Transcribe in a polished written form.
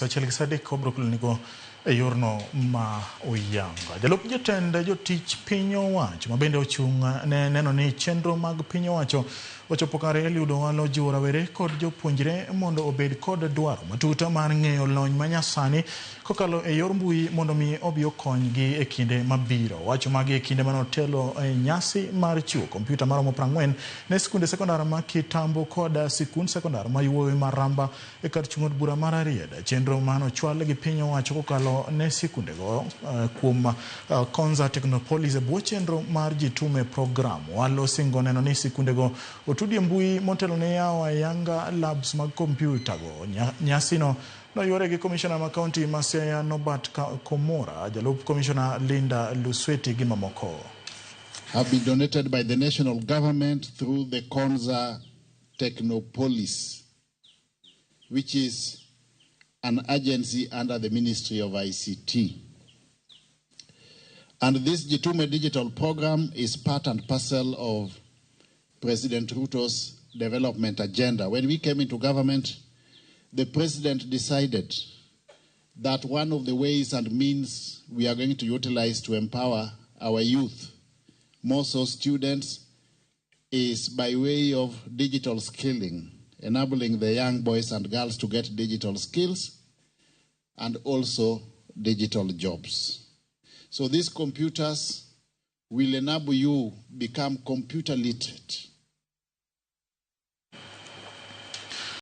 Sachel Sadik Obrokunigo e yorno ma oyanga. Jalup jatend jotich piny owacho mabende ochung' ne neno ni chenro mag piny owacho ochopo kare. Eliud Owalo jiwo rawere kod jopuonjre mondo obed kod dwaro matuta mar ng'eyo lony manyasani kokalo e yor mbui mondo mi obi okonygi e kinde mabiro. Wacho magi e kinde manotelo e nyasi mar chiwo kompiuta maromo 40 ne sikunde sekondar ma Kitambo kod sikund sekondar ma Yuowe mar Ramba e kar chung' od bura mar Arieda. Chenro manochwal gi piny owacho kokalo ne sikunde go kuom Konza Technopolis e bwo chenro mar jitume program. Owalo singo neno ni sikunde go otudie mbui motelo ne yawo ayanga labs mag kompiuta go. Nyasino noyuore gi komishona ma kaunti ma Siaya Norbert Komora, jalup komishona Linda Lusweti gi mamoko. Have been donated by the national government through the Konza Technopolis, which is an agency under the Ministry of ICT. And this Jitume digital program is part and parcel of President Ruto's development agenda. When we came into government, the president decided that one of the ways and means we are going to utilize to empower our youth, more so students, is by way of digital skilling, enabling the young boys and girls to get digital skills and also digital jobs. So these computers will enable you become computer literate.